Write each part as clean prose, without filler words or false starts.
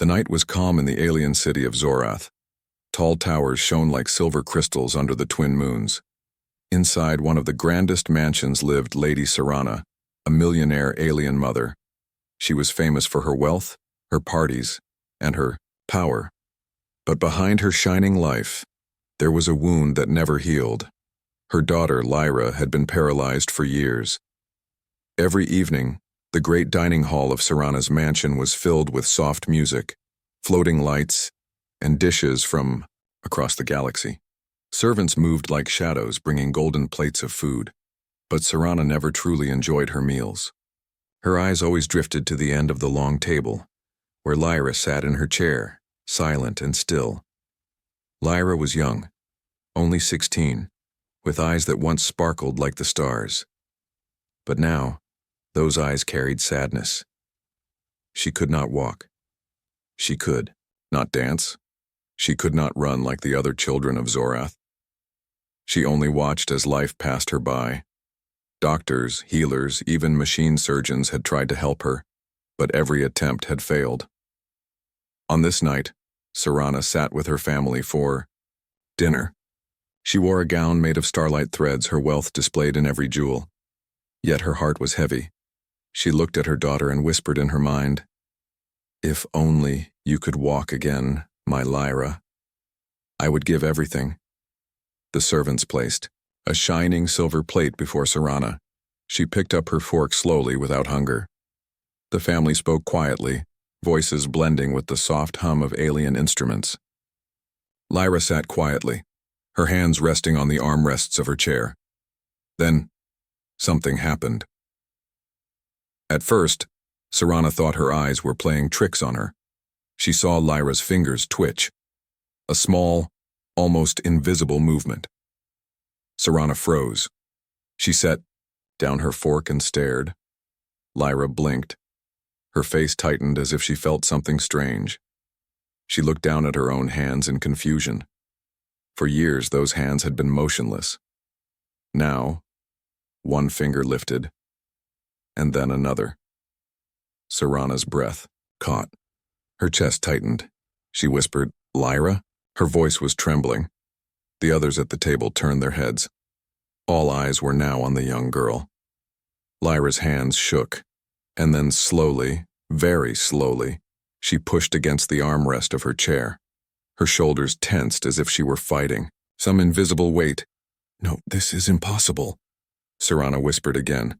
The night was calm in the alien city of Zorath. Tall towers shone like silver crystals under the twin moons. Inside one of the grandest mansions lived Lady Serana, a millionaire alien mother. She was famous for her wealth, her parties, and her power. But behind her shining life, there was a wound that never healed. Her daughter, Lyra, had been paralyzed for years. Every evening, the great dining hall of Serana's mansion was filled with soft music, floating lights, and dishes from across the galaxy. Servants moved like shadows, bringing golden plates of food, but Serana never truly enjoyed her meals. Her eyes always drifted to the end of the long table, where Lyra sat in her chair, silent and still. Lyra was young, only 16, with eyes that once sparkled like the stars. But now, those eyes carried sadness. She could not walk. She could not dance. She could not run like the other children of Zorath. She only watched as life passed her by. Doctors, healers, even machine surgeons had tried to help her, but every attempt had failed. On this night, Serana sat with her family for dinner. She wore a gown made of starlight threads, her wealth displayed in every jewel. Yet her heart was heavy. She looked at her daughter and whispered in her mind, "If only you could walk again, my Lyra. I would give everything." The servants placed a shining silver plate before Serana. She picked up her fork slowly without hunger. The family spoke quietly, voices blending with the soft hum of alien instruments. Lyra sat quietly, her hands resting on the armrests of her chair. Then, something happened. At first, Serana thought her eyes were playing tricks on her. She saw Lyra's fingers twitch, a small, almost invisible movement. Serana froze. She set down her fork and stared. Lyra blinked. Her face tightened as if she felt something strange. She looked down at her own hands in confusion. For years, those hands had been motionless. Now, one finger lifted, and then another. Serana's breath caught. Her chest tightened. She whispered, "Lyra?" Her voice was trembling. The others at the table turned their heads. All eyes were now on the young girl. Lyra's hands shook, and then slowly, very slowly, she pushed against the armrest of her chair. Her shoulders tensed as if she were fighting some invisible weight. "No, this is impossible," Serana whispered again.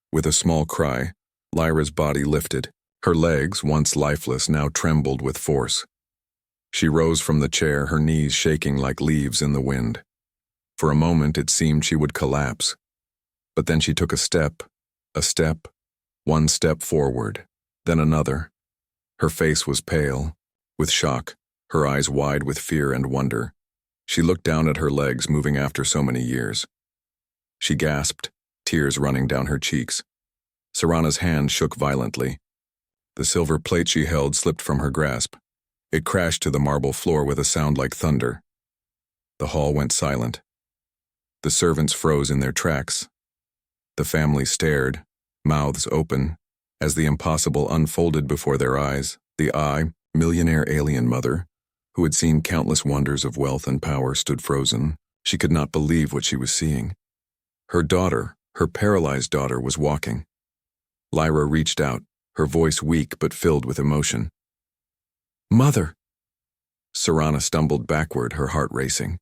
With a small cry, Lyra's body lifted. Her legs, once lifeless, now trembled with force. She rose from the chair, her knees shaking like leaves in the wind. For a moment it seemed she would collapse. But then she took a step, one step forward, then another. Her face was pale, with shock, her eyes wide with fear and wonder. She looked down at her legs moving after so many years. She gasped, tears running down her cheeks. Serana's hand shook violently. The silver plate she held slipped from her grasp. It crashed to the marble floor with a sound like thunder. The hall went silent. The servants froze in their tracks. The family stared, mouths open, as the impossible unfolded before their eyes. The millionaire alien mother, who had seen countless wonders of wealth and power, stood frozen. She could not believe what she was seeing. Her daughter, her paralyzed daughter, was walking. Lyra reached out, her voice weak but filled with emotion. "Mother!" Serana stumbled backward, her heart racing.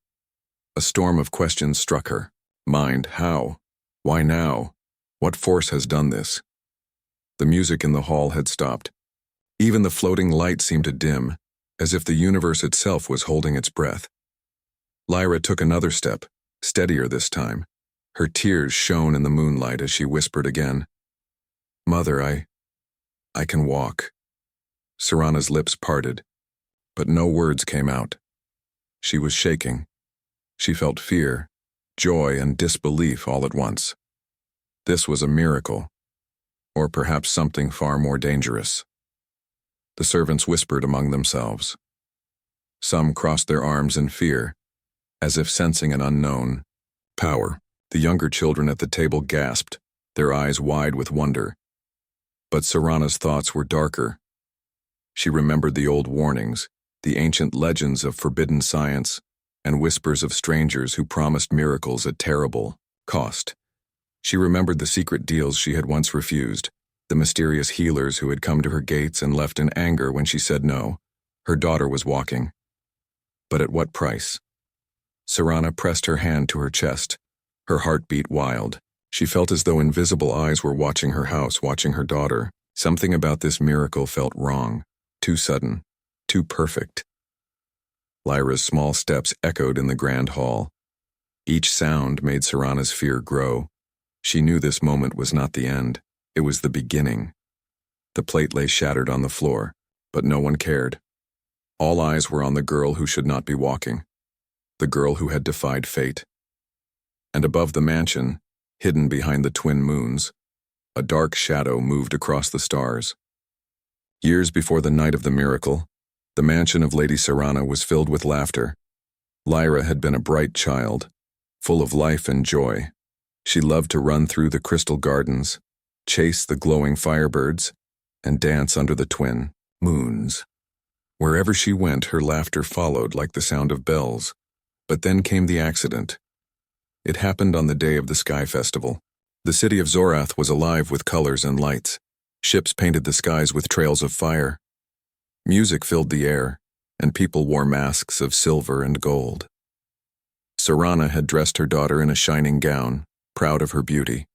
A storm of questions struck her. Mind, how? Why now? What force has done this? The music in the hall had stopped. Even the floating light seemed to dim, as if the universe itself was holding its breath. Lyra took another step, steadier this time. Her tears shone in the moonlight as she whispered again, "Mother, I can walk." Serana's lips parted, but no words came out. She was shaking. She felt fear, joy, and disbelief all at once. This was a miracle, or perhaps something far more dangerous. The servants whispered among themselves. Some crossed their arms in fear, as if sensing an unknown power. The younger children at the table gasped, their eyes wide with wonder. But Serana's thoughts were darker. She remembered the old warnings, the ancient legends of forbidden science, and whispers of strangers who promised miracles at terrible cost. She remembered the secret deals she had once refused, the mysterious healers who had come to her gates and left in anger when she said no. Her daughter was walking. But at what price? Sarana pressed her hand to her chest. Her heart beat wild. She felt as though invisible eyes were watching her house, watching her daughter. Something about this miracle felt wrong, too sudden, too perfect. Lyra's small steps echoed in the grand hall. Each sound made Sarana's fear grow. She knew this moment was not the end. It was the beginning. The plate lay shattered on the floor, but no one cared. All eyes were on the girl who should not be walking, the girl who had defied fate. And above the mansion, hidden behind the twin moons, a dark shadow moved across the stars. Years before the night of the miracle, the mansion of Lady Sarana was filled with laughter. Lyra had been a bright child, full of life and joy. She loved to run through the crystal gardens, chase the glowing firebirds, and dance under the twin moons. Wherever she went, her laughter followed like the sound of bells. But then came the accident. It happened on the day of the Sky Festival. The city of Zorath was alive with colors and lights. Ships painted the skies with trails of fire. Music filled the air, and people wore masks of silver and gold. Sarana had dressed her daughter in a shining gown, proud of her beauty.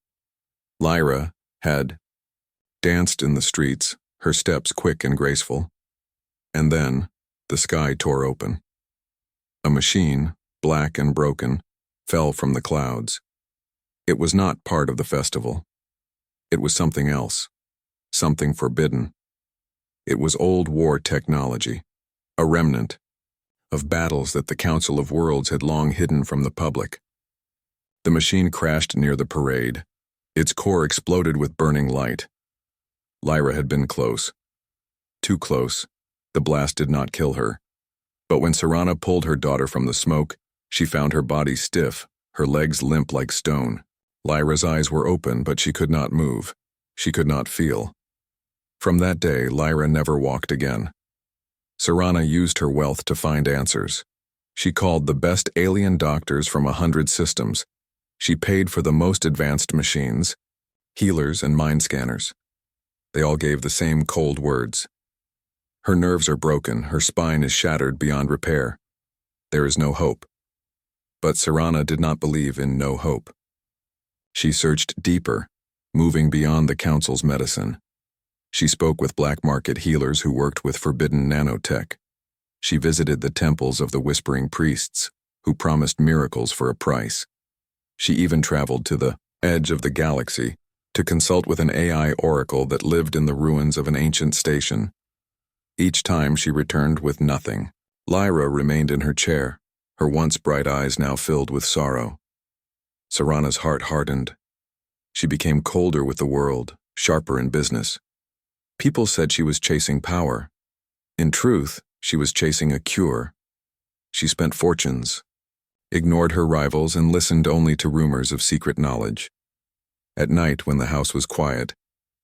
Lyra had danced in the streets, her steps quick and graceful. And then, the sky tore open. A machine, black and broken, fell from the clouds. It was not part of the festival. It was something else, something forbidden. It was old war technology, a remnant of battles that the Council of Worlds had long hidden from the public. The machine crashed near the parade. Its core exploded with burning light. Lyra had been close. Too close. The blast did not kill her. But when Sarana pulled her daughter from the smoke, she found her body stiff, her legs limp like stone. Lyra's eyes were open, but she could not move. She could not feel. From that day, Lyra never walked again. Sarana used her wealth to find answers. She called the best alien doctors from 100 systems. She paid for the most advanced machines, healers and mind scanners. They all gave the same cold words. Her nerves are broken, her spine is shattered beyond repair. There is no hope. But Sarana did not believe in no hope. She searched deeper, moving beyond the Council's medicine. She spoke with black market healers who worked with forbidden nanotech. She visited the temples of the whispering priests, who promised miracles for a price. She even traveled to the edge of the galaxy to consult with an AI oracle that lived in the ruins of an ancient station. Each time she returned with nothing. Lyra remained in her chair, her once bright eyes now filled with sorrow. Sarana's heart hardened. She became colder with the world, sharper in business. People said she was chasing power. In truth, she was chasing a cure. She spent fortunes, ignored her rivals, and listened only to rumors of secret knowledge. At night, when the house was quiet,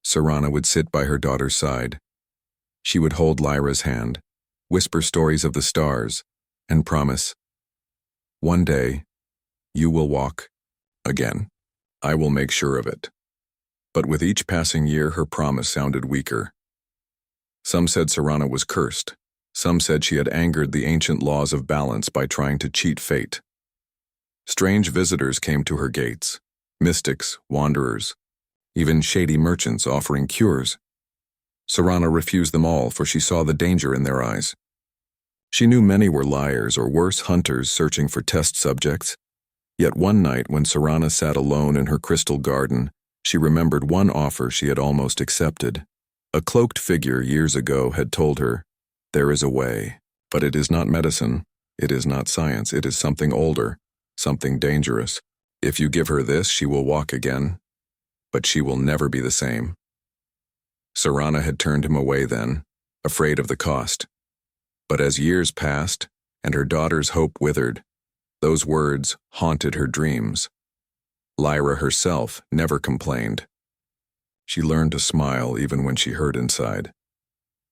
Sarana would sit by her daughter's side. She would hold Lyra's hand, whisper stories of the stars, and promise, "One day, you will walk again. I will make sure of it." But with each passing year, her promise sounded weaker. Some said Sarana was cursed. Some said she had angered the ancient laws of balance by trying to cheat fate. Strange visitors came to her gates, mystics, wanderers, even shady merchants offering cures. Sarana refused them all, for she saw the danger in their eyes. She knew many were liars or worse, hunters searching for test subjects. Yet one night, when Sarana sat alone in her crystal garden, she remembered one offer she had almost accepted. A cloaked figure years ago had told her, "There is a way, but it is not medicine, it is not science, it is something older, something dangerous. If you give her this, she will walk again, but she will never be the same." Sarana had turned him away then, afraid of the cost. But as years passed, and her daughter's hope withered, those words haunted her dreams. Lyra herself never complained. She learned to smile even when she hurt inside.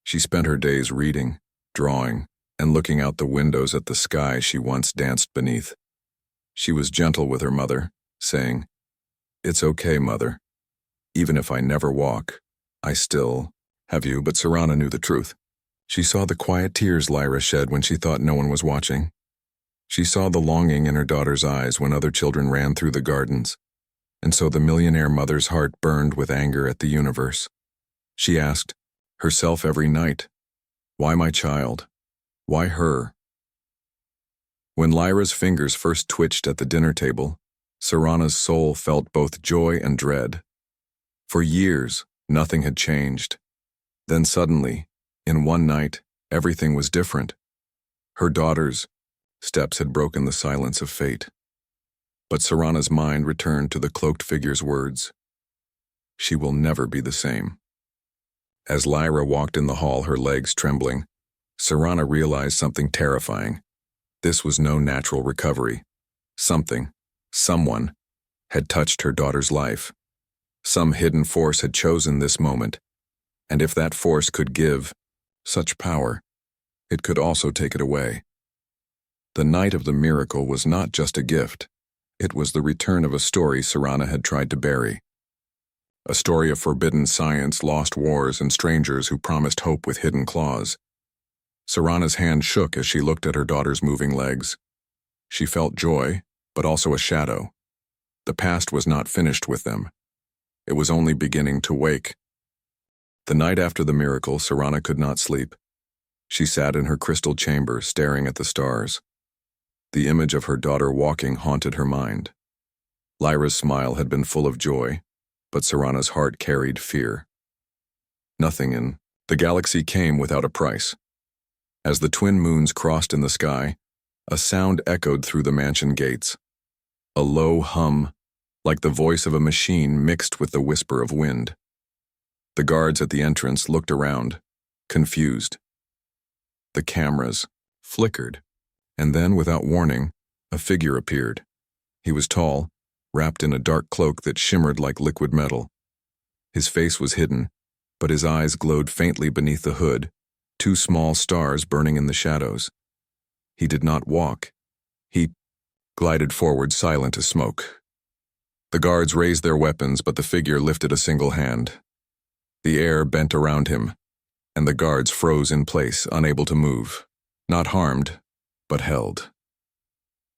She spent her days reading, drawing, and looking out the windows at the sky she once danced beneath. She was gentle with her mother, saying, "It's okay, Mother. Even if I never walk, I still have you." But Sarana knew the truth. She saw the quiet tears Lyra shed when she thought no one was watching. She saw the longing in her daughter's eyes when other children ran through the gardens. And so the millionaire mother's heart burned with anger at the universe. She asked herself every night, "Why my child? Why her?" When Lyra's fingers first twitched at the dinner table, Sarana's soul felt both joy and dread. For years, nothing had changed. Then suddenly, in one night, everything was different. Her daughter's steps had broken the silence of fate. But Sarana's mind returned to the cloaked figure's words. She will never be the same. As Lyra walked in the hall, her legs trembling, Sarana realized something terrifying. This was no natural recovery. Someone, had touched her daughter's life. Some hidden force had chosen this moment, and if that force could give such power, it could also take it away. The night of the miracle was not just a gift. It was the return of a story Sarana had tried to bury. A story of forbidden science, lost wars, and strangers who promised hope with hidden claws. Sarana's hand shook as she looked at her daughter's moving legs. She felt joy, but also a shadow. The past was not finished with them. It was only beginning to wake. The night after the miracle, Sarana could not sleep. She sat in her crystal chamber, staring at the stars. The image of her daughter walking haunted her mind. Lyra's smile had been full of joy, but Sarana's heart carried fear. Nothing in the galaxy came without a price. As the twin moons crossed in the sky, a sound echoed through the mansion gates. A low hum, like the voice of a machine mixed with the whisper of wind. The guards at the entrance looked around, confused. The cameras flickered, and then, without warning, a figure appeared. He was tall, wrapped in a dark cloak that shimmered like liquid metal. His face was hidden, but his eyes glowed faintly beneath the hood, two small stars burning in the shadows. He did not walk. He glided forward, silent as smoke. The guards raised their weapons, but the figure lifted a single hand. The air bent around him, and the guards froze in place, unable to move, not harmed, but held.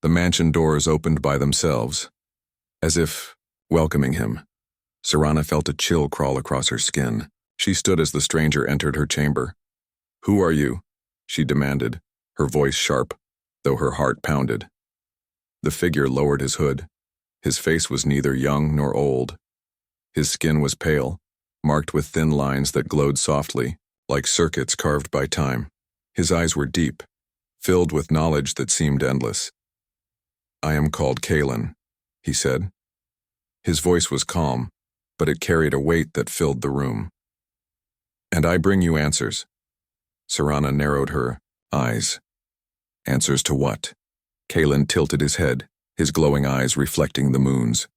The mansion doors opened by themselves, as if welcoming him. Sarana felt a chill crawl across her skin. She stood as the stranger entered her chamber. "Who are you?" she demanded, her voice sharp, though her heart pounded. The figure lowered his hood. His face was neither young nor old. His skin was pale, marked with thin lines that glowed softly, like circuits carved by time. His eyes were deep, filled with knowledge that seemed endless. "I am called Kalen," he said. His voice was calm, but it carried a weight that filled the room. "And I bring you answers." Sarana narrowed her eyes. "Answers to what?" Kalen tilted his head, his glowing eyes reflecting the moons.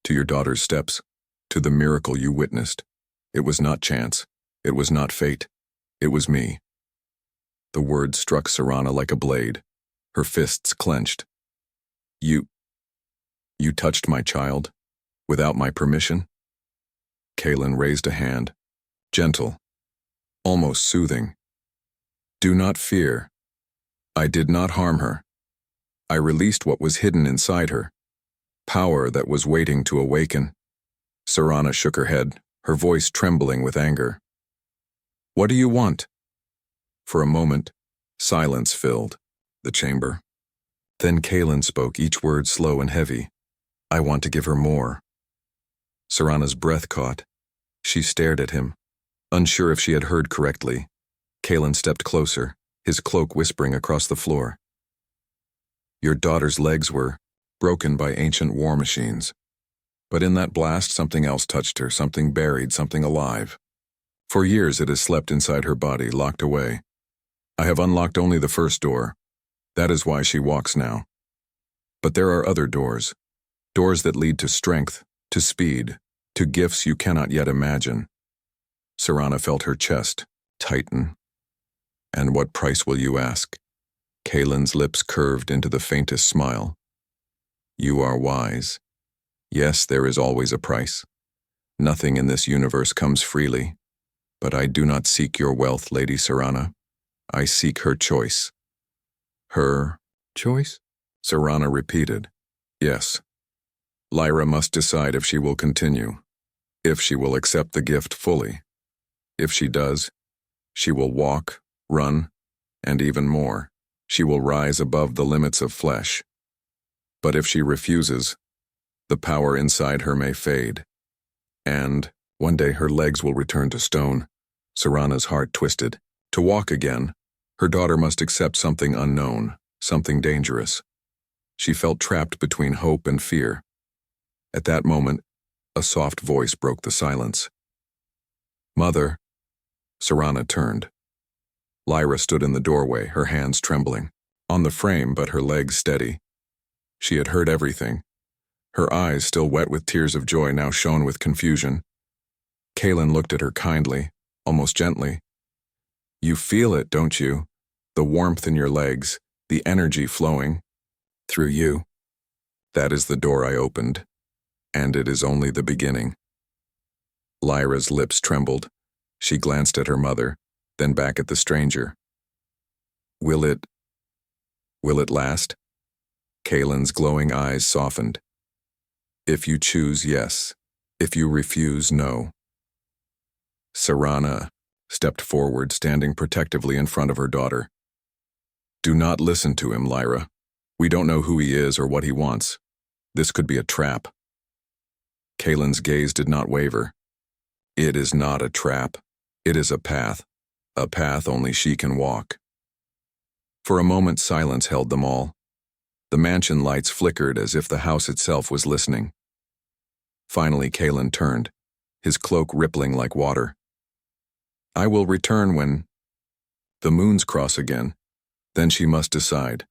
"To your daughter's steps, to the miracle you witnessed. It was not chance. It was not fate. It was me." The word struck Sarana like a blade. Her fists clenched. You touched my child? Without my permission?" Kalen raised a hand. Gentle. Almost soothing. "Do not fear. I did not harm her. I released what was hidden inside her. Power that was waiting to awaken." Sarana shook her head, her voice trembling with anger. "What do you want?" For a moment, silence filled the chamber. Then Kalen spoke, each word slow and heavy. "I want to give her more." Sarana's breath caught. She stared at him, unsure if she had heard correctly. Kalen stepped closer, his cloak whispering across the floor. "Your daughter's legs were broken by ancient war machines. But in that blast, something else touched her, something buried, something alive. For years it has slept inside her body, locked away. I have unlocked only the first door. That is why she walks now. But there are other doors. Doors that lead to strength, to speed, to gifts you cannot yet imagine." Sarana felt her chest Titan. And what price will you ask? Kaylin's lips curved into the faintest smile. You are wise. Yes, there is always a price. Nothing in this universe comes freely. But I do not seek your wealth, Lady Serana. I seek her choice. Her choice? Serana repeated. Yes. Lyra must decide if she will continue, if she will accept the gift fully. If she does, she will walk, run, and even more. She will rise above the limits of flesh. But if she refuses, the power inside her may fade. And one day her legs will return to stone. Serana's heart twisted. To walk again, her daughter must accept something unknown, something dangerous. She felt trapped between hope and fear. At that moment, a soft voice broke the silence. Mother. Serana turned. Lyra stood in the doorway, her hands trembling. On the frame, but her legs steady. She had heard everything. Her eyes, still wet with tears of joy, now shone with confusion. Kaylin looked at her kindly, almost gently. You feel it, don't you? The warmth in your legs, the energy flowing. Through you. That is the door I opened. And it is only the beginning. Lyra's lips trembled. She glanced at her mother, then back at the stranger. Will it last? Kaylin's glowing eyes softened. If you choose, yes. If you refuse, no. Serana stepped forward, standing protectively in front of her daughter. Do not listen to him, Lyra. We don't know who he is or what he wants. This could be a trap. Kaylin's gaze did not waver. It is not a trap. It is a path only she can walk. For a moment, silence held them all. The mansion lights flickered as if the house itself was listening. Finally, Kaylin turned, his cloak rippling like water. I will return when the moons cross again. Then she must decide.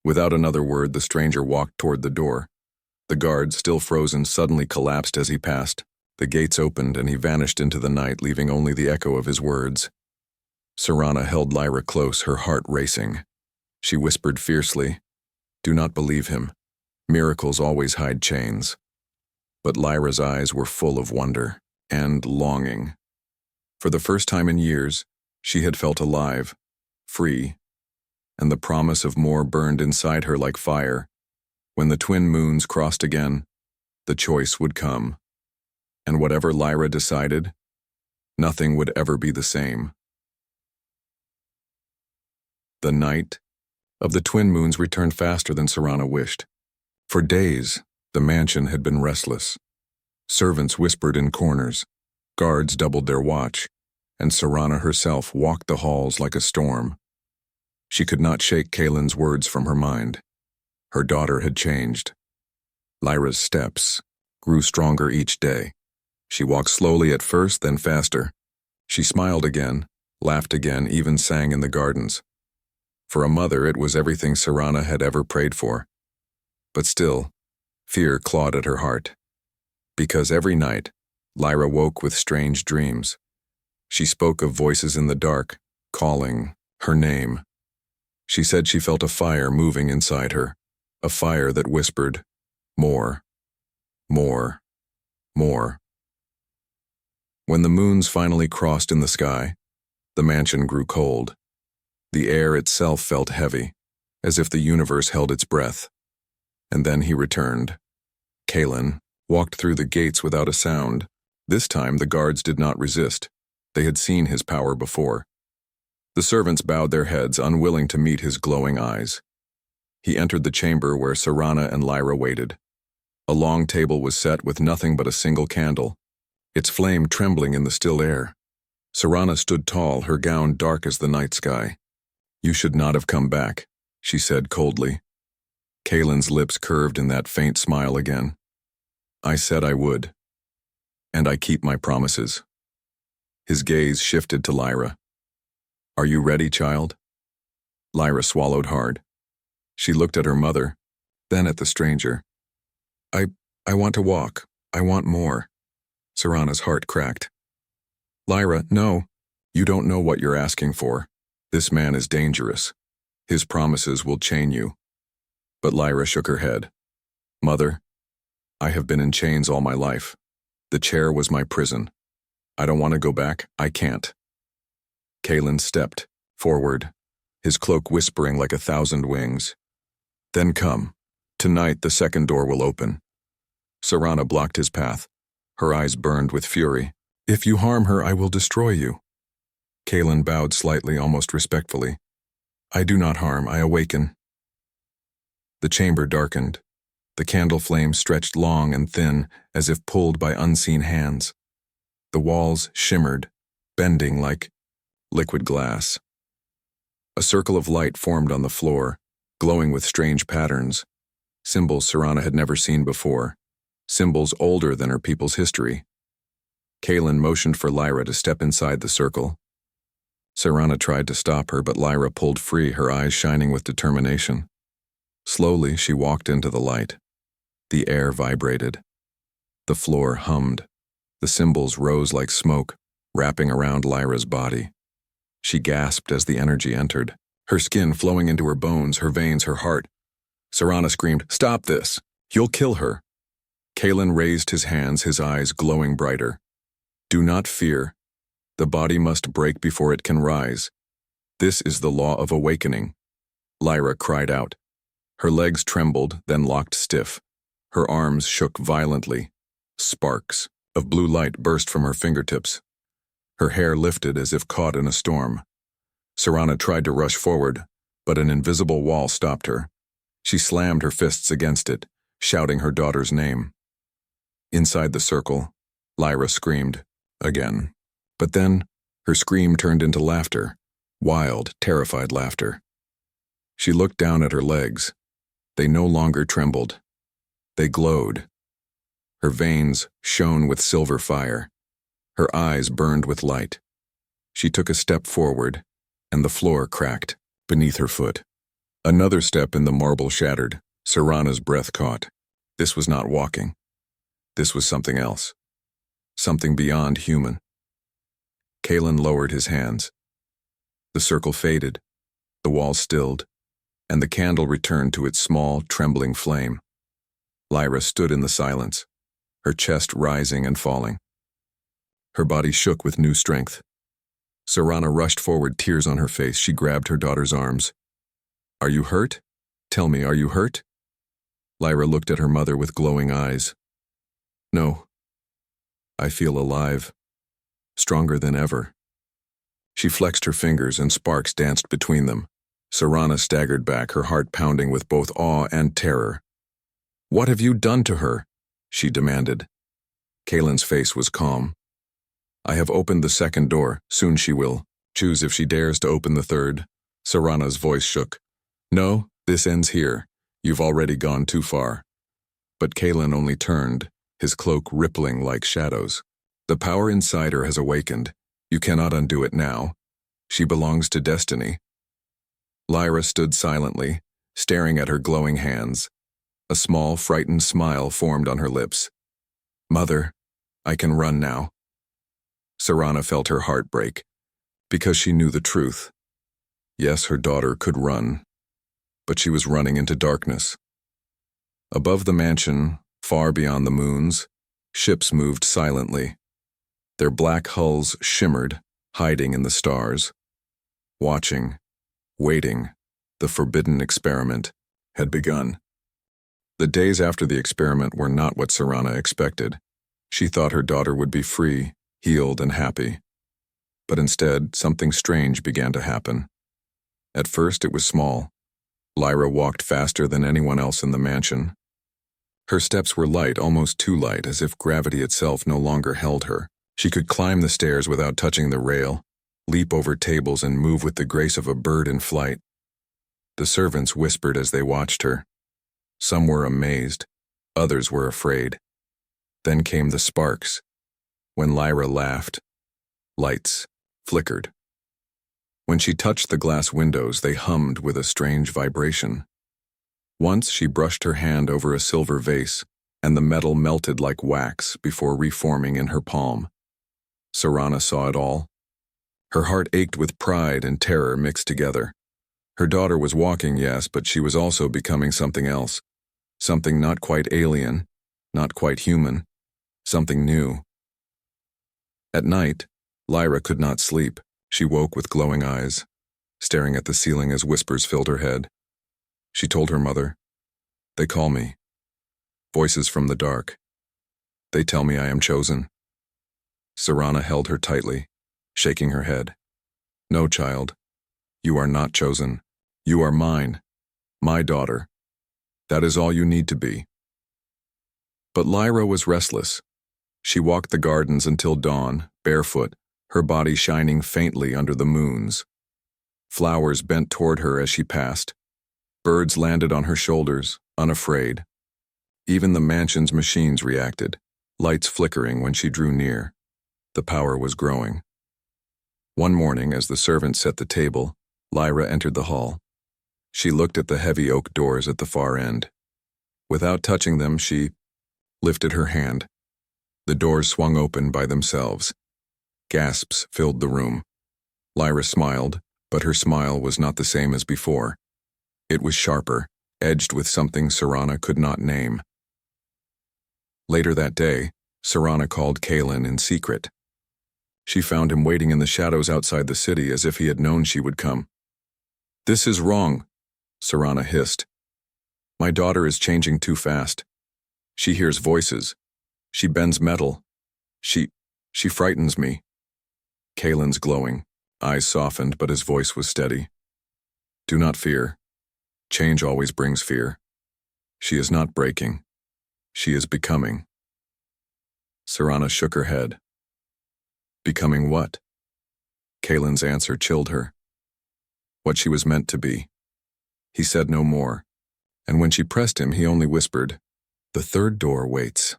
Without another word, the stranger walked toward the door. The guard, still frozen, suddenly collapsed as he passed. The gates opened and he vanished into the night, leaving only the echo of his words. Serana held Lyra close, her heart racing. She whispered fiercely, Do not believe him. Miracles always hide chains. But Lyra's eyes were full of wonder and longing. For the first time in years, she had felt alive, free, and the promise of more burned inside her like fire. When the twin moons crossed again, the choice would come. And whatever Lyra decided, nothing would ever be the same. The night of the twin moons returned faster than Serana wished. For days, the mansion had been restless. Servants whispered in corners, guards doubled their watch, and Serana herself walked the halls like a storm. She could not shake Kaylin's words from her mind. Her daughter had changed. Lyra's steps grew stronger each day. She walked slowly at first, then faster. She smiled again, laughed again, even sang in the gardens. For a mother, it was everything Serana had ever prayed for. But still, fear clawed at her heart. Because every night, Lyra woke with strange dreams. She spoke of voices in the dark, calling her name. She said she felt a fire moving inside her, a fire that whispered, more, more, more. When the moons finally crossed in the sky, the mansion grew cold. The air itself felt heavy, as if the universe held its breath. And then he returned. Kaylin walked through the gates without a sound. This time the guards did not resist. They had seen his power before. The servants bowed their heads, unwilling to meet his glowing eyes. He entered the chamber where Serana and Lyra waited. A long table was set with nothing but a single candle, its flame trembling in the still air. Serana stood tall, her gown dark as the night sky. You should not have come back, she said coldly. Kaylin's lips curved in that faint smile again. I said I would. And I keep my promises. His gaze shifted to Lyra. Are you ready, child? Lyra swallowed hard. She looked at her mother, then at the stranger. I want to walk. I want more. Serana's heart cracked. Lyra, no. You don't know what you're asking for. This man is dangerous. His promises will chain you. But Lyra shook her head. Mother, I have been in chains all my life. The chair was my prison. I don't want to go back. I can't. Kalen stepped forward, his cloak whispering like 1,000 wings. Then come. Tonight the second door will open. Serana blocked his path. Her eyes burned with fury. If you harm her, I will destroy you. Kalen bowed slightly, almost respectfully. I do not harm, I awaken. The chamber darkened. The candle flame stretched long and thin, as if pulled by unseen hands. The walls shimmered, bending like liquid glass. A circle of light formed on the floor, glowing with strange patterns, symbols Serana had never seen before, symbols older than her people's history. Kalen motioned for Lyra to step inside the circle. Serana tried to stop her, but Lyra pulled free, her eyes shining with determination. Slowly, she walked into the light. The air vibrated. The floor hummed. The symbols rose like smoke, wrapping around Lyra's body. She gasped as the energy entered, her skin flowing into her bones, her veins, her heart. Serana screamed, "Stop this! You'll kill her!" Kalen raised his hands, his eyes glowing brighter. Do not fear. The body must break before it can rise. This is the law of awakening. Lyra cried out. Her legs trembled, then locked stiff. Her arms shook violently. Sparks of blue light burst from her fingertips. Her hair lifted as if caught in a storm. Serana tried to rush forward, but an invisible wall stopped her. She slammed her fists against it, shouting her daughter's name. Inside the circle, Lyra screamed, again. But then, her scream turned into laughter, wild, terrified laughter. She looked down at her legs. They no longer trembled. They glowed. Her veins shone with silver fire. Her eyes burned with light. She took a step forward, and the floor cracked beneath her foot. Another step and the marble shattered. Serana's breath caught. This was not walking. This was something else. Something beyond human. Kalen lowered his hands. The circle faded, the wall stilled, and the candle returned to its small, trembling flame. Lyra stood in the silence, her chest rising and falling. Her body shook with new strength. Serana rushed forward, tears on her face. She grabbed her daughter's arms. Are you hurt? Tell me, are you hurt? Lyra looked at her mother with glowing eyes. No. I feel alive. Stronger than ever. She flexed her fingers and sparks danced between them. Serana staggered back, her heart pounding with both awe and terror. What have you done to her? She demanded. Kalen's face was calm. I have opened the second door. Soon she will. Choose if she dares to open the third. Serana's voice shook. No, this ends here. You've already gone too far. But Kalen only turned, his cloak rippling like shadows. The power inside her has awakened. You cannot undo it now. She belongs to destiny. Lyra stood silently, staring at her glowing hands. A small, frightened smile formed on her lips. Mother, I can run now. Serana felt her heart break, because she knew the truth. Yes, her daughter could run, but she was running into darkness. Above the mansion, far beyond the moons, ships moved silently. Their black hulls shimmered, hiding in the stars. Watching, waiting, the forbidden experiment had begun. The days after the experiment were not what Serana expected. She thought her daughter would be free, healed, and happy. But instead, something strange began to happen. At first, it was small. Lyra walked faster than anyone else in the mansion. Her steps were light, almost too light, as if gravity itself no longer held her. She could climb the stairs without touching the rail, leap over tables, and move with the grace of a bird in flight. The servants whispered as they watched her. Some were amazed, others were afraid. Then came the sparks. When Lyra laughed, lights flickered. When she touched the glass windows, they hummed with a strange vibration. Once she brushed her hand over a silver vase, and the metal melted like wax before reforming in her palm. Serana saw it all. Her heart ached with pride and terror mixed together. Her daughter was walking, yes, but she was also becoming something else. Something not quite alien, not quite human, something new. At night, Lyra could not sleep. She woke with glowing eyes, staring at the ceiling as whispers filled her head. She told her mother, "They call me. Voices from the dark. They tell me I am chosen." Serana held her tightly, shaking her head. "No, child. You are not chosen. You are mine, my daughter. That is all you need to be." But Lyra was restless. She walked the gardens until dawn, barefoot, her body shining faintly under the moons. Flowers bent toward her as she passed. Birds landed on her shoulders, unafraid. Even the mansion's machines reacted, lights flickering when she drew near. The power was growing. One morning, as the servant set the table, Lyra entered the hall. She looked at the heavy oak doors at the far end. Without touching them, she lifted her hand. The doors swung open by themselves. Gasps filled the room. Lyra smiled, but her smile was not the same as before. It was sharper, edged with something Serana could not name. Later that day, Serana called Kaelin in secret. She found him waiting in the shadows outside the city as if he had known she would come. "This is wrong," Serana hissed. "My daughter is changing too fast. She hears voices. She bends metal. She frightens me." Kaelin's glowing, eyes softened, but his voice was steady. "Do not fear. Change always brings fear. She is not breaking. She is becoming." Serana shook her head. "Becoming what?" Kaelin's answer chilled her. "What she was meant to be." He said no more, and when she pressed him, he only whispered, "The third door waits."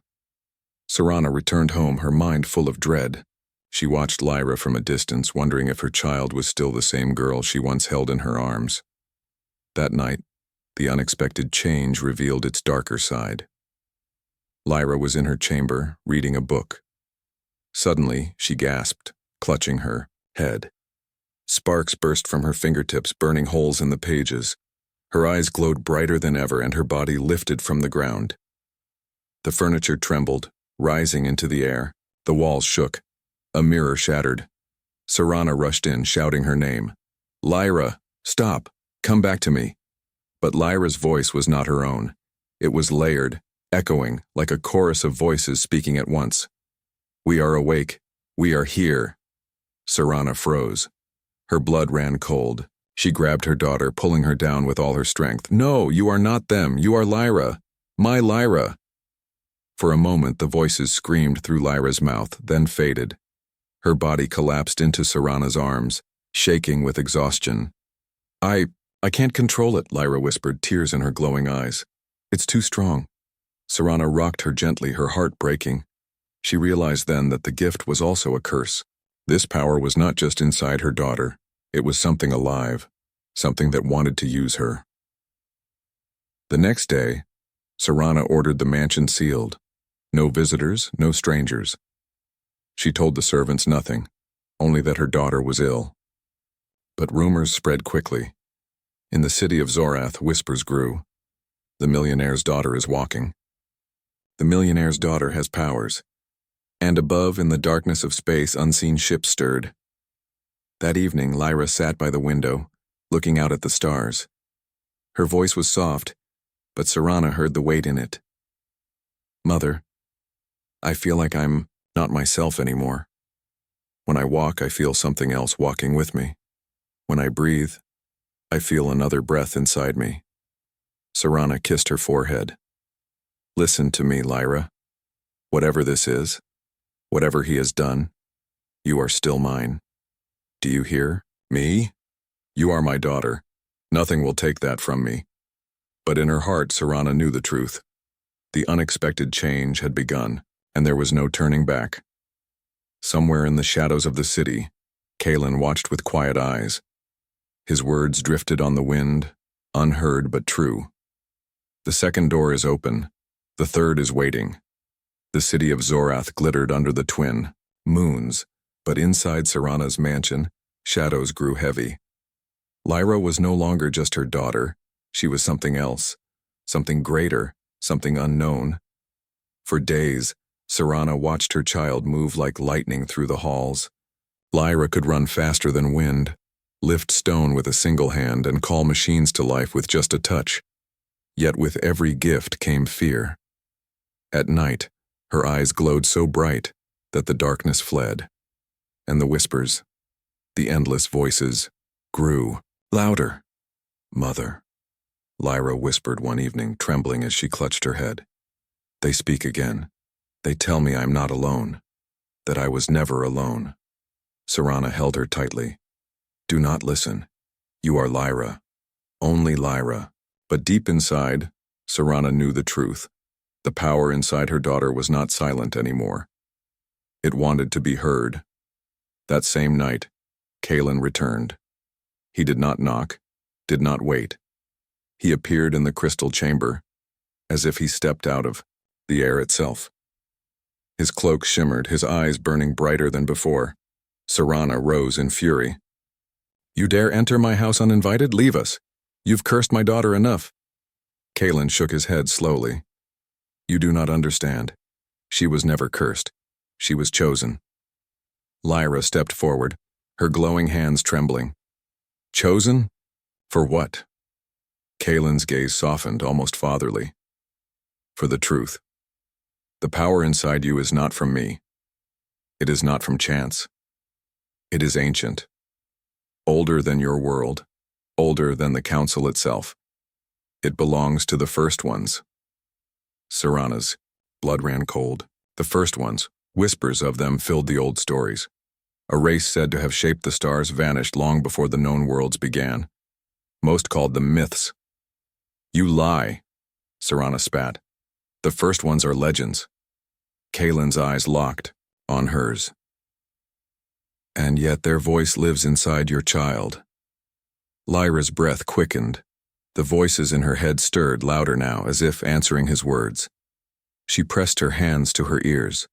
Serana returned home, her mind full of dread. She watched Lyra from a distance, wondering if her child was still the same girl she once held in her arms. That night, the unexpected change revealed its darker side. Lyra was in her chamber, reading a book. Suddenly, she gasped, clutching her head. Sparks burst from her fingertips, burning holes in the pages. Her eyes glowed brighter than ever, and her body lifted from the ground. The furniture trembled, rising into the air. The walls shook. A mirror shattered. Serana rushed in, shouting her name. "Lyra, stop! Come back to me!" But Lyra's voice was not her own. It was layered, echoing, like a chorus of voices speaking at once. "We are awake. We are here." Serana froze. Her blood ran cold. She grabbed her daughter, pulling her down with all her strength. "No, you are not them. You are Lyra. My Lyra." For a moment, the voices screamed through Lyra's mouth, then faded. Her body collapsed into Serana's arms, shaking with exhaustion. I can't control it," Lyra whispered, tears in her glowing eyes. "It's too strong." Serana rocked her gently, her heart breaking. She realized then that the gift was also a curse. This power was not just inside her daughter. It was something alive, something that wanted to use her. The next day, Serana ordered the mansion sealed. No visitors, no strangers. She told the servants nothing, only that her daughter was ill. But rumors spread quickly. In the city of Zorath, whispers grew. The millionaire's daughter is walking. The millionaire's daughter has powers. And above, in the darkness of space, unseen ships stirred. That evening, Lyra sat by the window, looking out at the stars. Her voice was soft, but Serana heard the weight in it. "Mother, I feel like I'm not myself anymore. When I walk, I feel something else walking with me. When I breathe, I feel another breath inside me." Serana kissed her forehead. "Listen to me, Lyra. Whatever this is, whatever he has done, you are still mine. Do you hear? Me? You are my daughter. Nothing will take that from me." But in her heart, Serana knew the truth. The unexpected change had begun, and there was no turning back. Somewhere in the shadows of the city, Kaelin watched with quiet eyes. His words drifted on the wind, unheard but true. The second door is open. The third is waiting. The city of Zorath glittered under the twin moons, but inside Serana's mansion, Shadows grew heavy. Lyra was no longer just her daughter. She was something else, something greater, something unknown. For days, Serana watched her child move like lightning through the halls. Lyra could run faster than wind, lift stone with a single hand, and call machines to life with just a touch. Yet with every gift came fear. At night, her eyes glowed so bright that the darkness fled. And the whispers, the endless voices, grew louder. "Mother," Lyra whispered one evening, trembling as she clutched her head. "They speak again. They tell me I'm not alone, that I was never alone." Serana held her tightly. "Do not listen. You are Lyra. Only Lyra." But deep inside, Serana knew the truth. The power inside her daughter was not silent anymore. It wanted to be heard. That same night, Kalen returned. He did not knock, did not wait. He appeared in the crystal chamber, as if he stepped out of the air itself. His cloak shimmered, his eyes burning brighter than before. Serana rose in fury. "You dare enter my house uninvited? Leave us. You've cursed my daughter enough." Kalen shook his head slowly. "You do not understand. She was never cursed. She was chosen." Lyra stepped forward, her glowing hands trembling. "Chosen? For what?" Kalen's gaze softened, almost fatherly. "For the truth. The power inside you is not from me. It is not from chance. It is ancient. Older than your world. Older than the council itself. It belongs to the first ones." Serana's blood ran cold. The first ones, whispers of them filled the old stories. A race said to have shaped the stars vanished long before the known worlds began. Most called them myths. "You lie," Serana spat. "The first ones are legends." Kalen's eyes locked on hers. "And yet their voice lives inside your child." Lyra's breath quickened. The voices in her head stirred louder now, as if answering his words. She pressed her hands to her ears.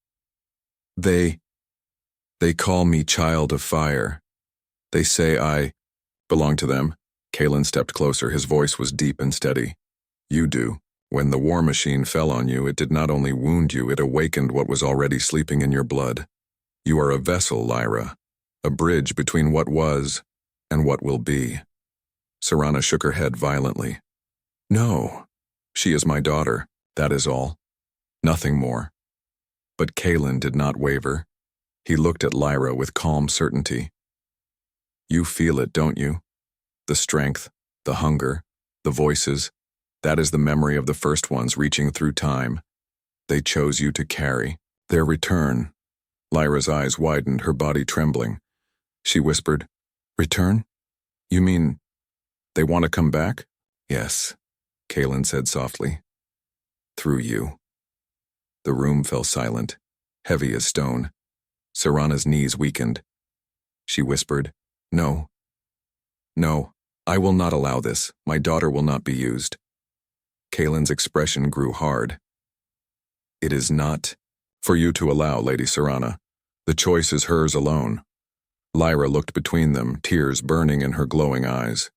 They call me child of fire. They say I belong to them." Kalen stepped closer, his voice was deep and steady. "You do. When the war machine fell on you, it did not only wound you, it awakened what was already sleeping in your blood. You are a vessel, Lyra, a bridge between what was and what will be." Serana shook her head violently. "No, she is my daughter, that is all. Nothing more." But Kalen did not waver. He looked at Lyra with calm certainty. "You feel it, don't you? The strength, the hunger, the voices, that is the memory of the first ones reaching through time. They chose you to carry. Their return." Lyra's eyes widened, her body trembling. She whispered, "Return? You mean they want to come back?" "Yes," Kalen said softly. "Through you." The room fell silent, heavy as stone. Serana's knees weakened. She whispered, "No. No, I will not allow this. My daughter will not be used." Kalen's expression grew hard. "It is not for you to allow, Lady Serana. The choice is hers alone." Lyra looked between them, tears burning in her glowing eyes.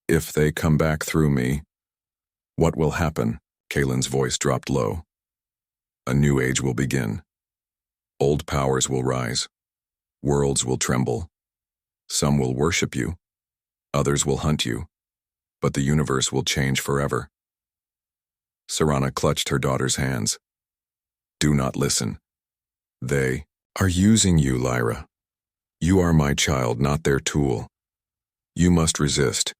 "If they come back through me, what will happen?" Kalen's voice dropped low. "A new age will begin. Old powers will rise. Worlds will tremble. Some will worship you. Others will hunt you. But the universe will change forever." Serana clutched her daughter's hands. "Do not listen. They are using you, Lyra. You are my child, not their tool. You must resist."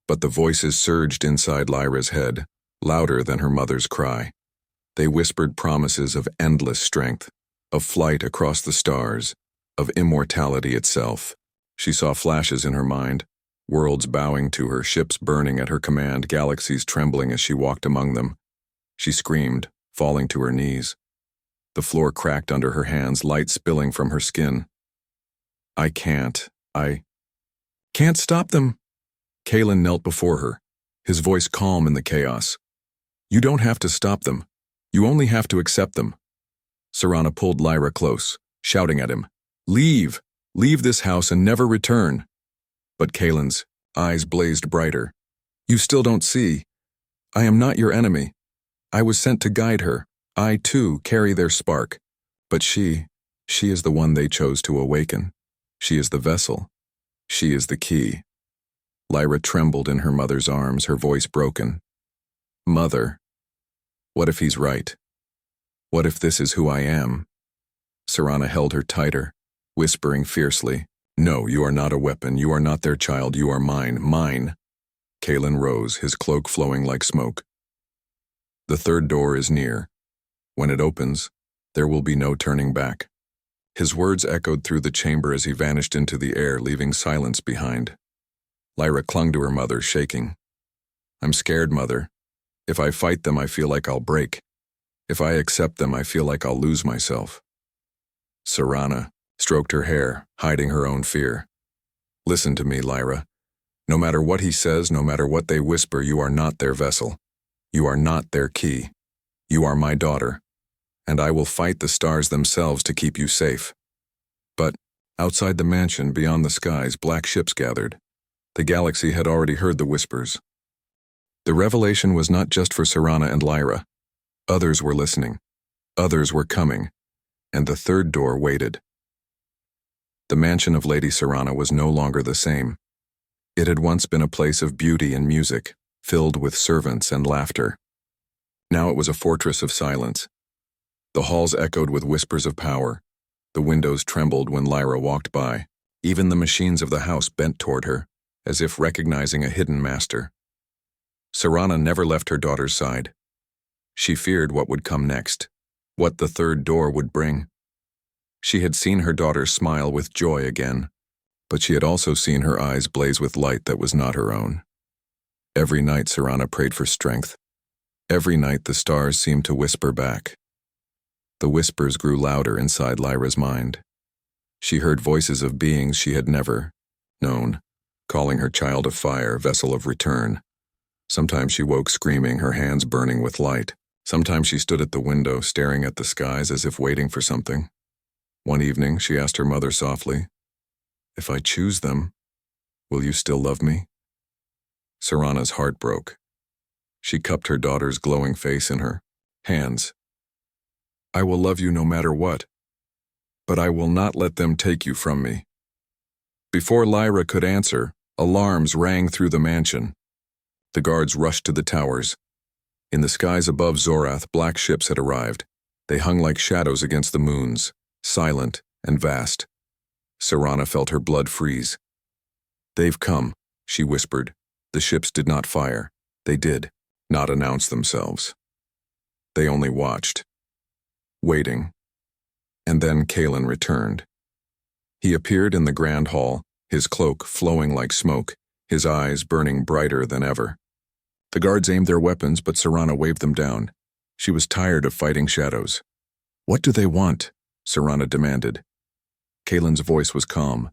But the voices surged inside Lyra's head, louder than her mother's cry. They whispered promises of endless strength, of flight across the stars, of immortality itself. She saw flashes in her mind, worlds bowing to her, ships burning at her command, galaxies trembling as she walked among them. She screamed, falling to her knees. The floor cracked under her hands, light spilling from her skin. I can't stop them." Kalen knelt before her, his voice calm in the chaos. "You don't have to stop them. You only have to accept them." Serana pulled Lyra close, shouting at him, "Leave! Leave this house and never return. But Kalen's eyes blazed brighter. You still don't see. I am not your enemy. I was sent to guide her. I, too, carry their spark. But she is the one they chose to awaken. She is the vessel. She is the key. Lyra trembled in her mother's arms, her voice broken. Mother, what if he's right? What if this is who I am? Serana held her tighter, whispering fiercely, No, you are not a weapon. You are not their child. You are mine. Mine. Kalen rose, his cloak flowing like smoke. The third door is near. When it opens, there will be no turning back. His words echoed through the chamber as he vanished into the air, leaving silence behind. Lyra clung to her mother, shaking. I'm scared, Mother. If I fight them, I feel like I'll break. If I accept them, I feel like I'll lose myself. Serana stroked her hair, hiding her own fear. Listen to me, Lyra. No matter what he says, no matter what they whisper, you are not their vessel. You are not their key. You are my daughter, and I will fight the stars themselves to keep you safe. But outside the mansion, beyond the skies, black ships gathered. The galaxy had already heard the whispers. The revelation was not just for Serana and Lyra. Others were listening. Others were coming. And the third door waited. The mansion of Lady Serana was no longer the same. It had once been a place of beauty and music, filled with servants and laughter. Now it was a fortress of silence. The halls echoed with whispers of power. The windows trembled when Lyra walked by. Even the machines of the house bent toward her, as if recognizing a hidden master. Serana never left her daughter's side. She feared what would come next, what the third door would bring. She had seen her daughter smile with joy again, but she had also seen her eyes blaze with light that was not her own. Every night Serana prayed for strength. Every night the stars seemed to whisper back. The whispers grew louder inside Lyra's mind. She heard voices of beings she had never known, calling her child of fire, vessel of return. Sometimes she woke screaming, her hands burning with light. Sometimes she stood at the window, staring at the skies as if waiting for something. One evening, she asked her mother softly, If I choose them, will you still love me? Serana's heart broke. She cupped her daughter's glowing face in her hands. I will love you no matter what, but I will not let them take you from me. Before Lyra could answer, alarms rang through the mansion. The guards rushed to the towers. In the skies above Zorath, black ships had arrived. They hung like shadows against the moons, silent and vast. Serana felt her blood freeze. They've come, she whispered. The ships did not fire. They did not announce themselves. They only watched, waiting. And then Kalen returned. He appeared in the grand hall, his cloak flowing like smoke, his eyes burning brighter than ever. The guards aimed their weapons, but Serana waved them down. She was tired of fighting shadows. What do they want? Serana demanded. Kalen's voice was calm.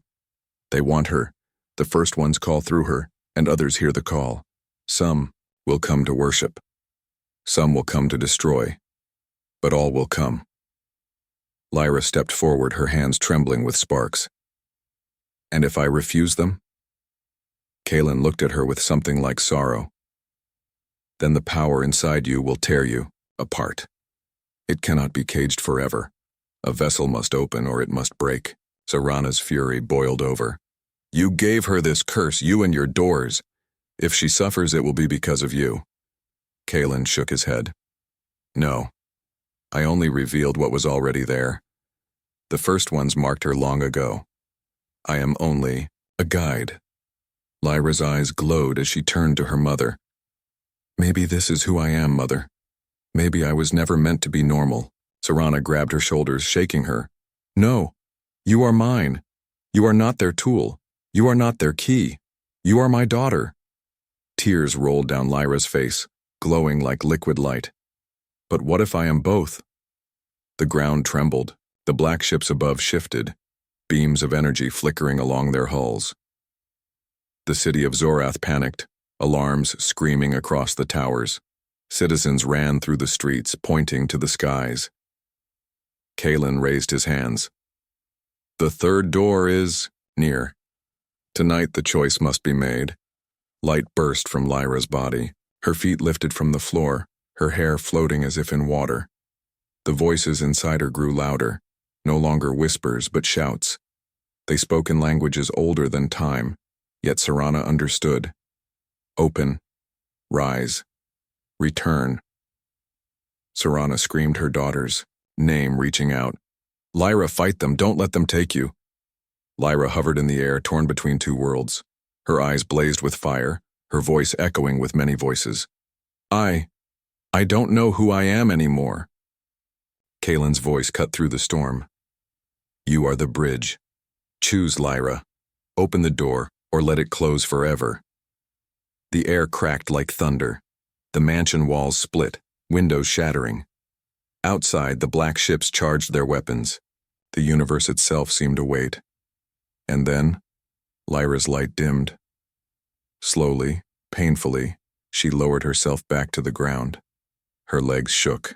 They want her. The first ones call through her, and others hear the call. Some will come to worship. Some will come to destroy. But all will come. Lyra stepped forward, her hands trembling with sparks. And if I refuse them? Kalen looked at her with something like sorrow. Then the power inside you will tear you apart. It cannot be caged forever. A vessel must open or it must break. Serana's fury boiled over. You gave her this curse, you and your doors. If she suffers, it will be because of you. Kalen shook his head. No. I only revealed what was already there. The first ones marked her long ago. I am only a guide. Lyra's eyes glowed as she turned to her mother. Maybe this is who I am, Mother. Maybe I was never meant to be normal. Serana grabbed her shoulders, shaking her. No, you are mine. You are not their tool. You are not their key. You are my daughter. Tears rolled down Lyra's face, glowing like liquid light. But what if I am both? The ground trembled. The black ships above shifted, beams of energy flickering along their hulls. The city of Zorath panicked, alarms screaming across the towers. Citizens ran through the streets, pointing to the skies. Kalen raised his hands. The third door is near. Tonight the choice must be made. Light burst from Lyra's body, her feet lifted from the floor, her hair floating as if in water. The voices inside her grew louder, no longer whispers but shouts. They spoke in languages older than time, yet Sarana understood. Open, rise, return. Sarana screamed her daughter's name, reaching out. Lyra, fight them, don't let them take you. Lyra hovered in the air, torn between two worlds. Her eyes blazed with fire, her voice echoing with many voices. I don't know who I am anymore. Kalen's voice cut through the storm. You are the bridge. Choose, Lyra. Open the door, or let it close forever. The air cracked like thunder. The mansion walls split, windows shattering. Outside, the black ships charged their weapons. The universe itself seemed to wait. And then, Lyra's light dimmed. Slowly, painfully, she lowered herself back to the ground. Her legs shook.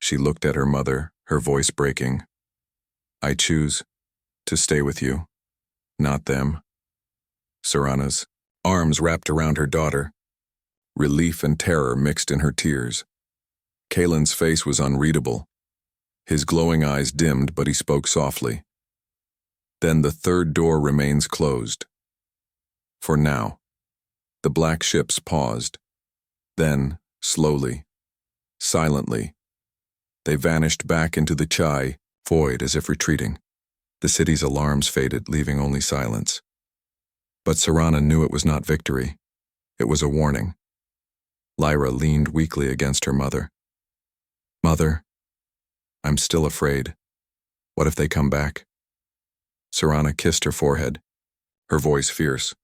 She looked at her mother, her voice breaking. I choose to stay with you, not them. Sarana's arms wrapped around her daughter. Relief and terror mixed in her tears. Kalen's face was unreadable. His glowing eyes dimmed, but he spoke softly. Then the third door remains closed. For now. The black ships paused. Then, slowly, silently, they vanished back into the chai, void as if retreating. The city's alarms faded, leaving only silence. But Sarana knew it was not victory. It was a warning. Lyra leaned weakly against her mother. Mother, I'm still afraid. What if they come back? Sarana kissed her forehead, her voice fierce.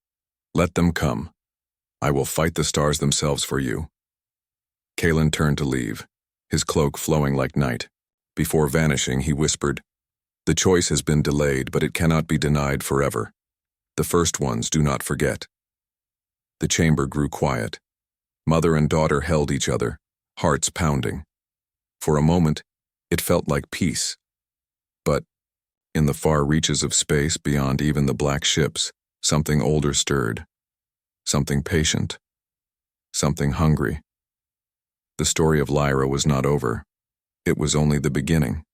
Let them come. I will fight the stars themselves for you. Kalen turned to leave, his cloak flowing like night. Before vanishing, he whispered, The choice has been delayed, but it cannot be denied forever. The first ones do not forget. The chamber grew quiet. Mother and daughter held each other, hearts pounding. For a moment, it felt like peace. But, in the far reaches of space beyond even the black ships, something older stirred. Something patient. Something hungry. The story of Lyra was not over. It was only the beginning.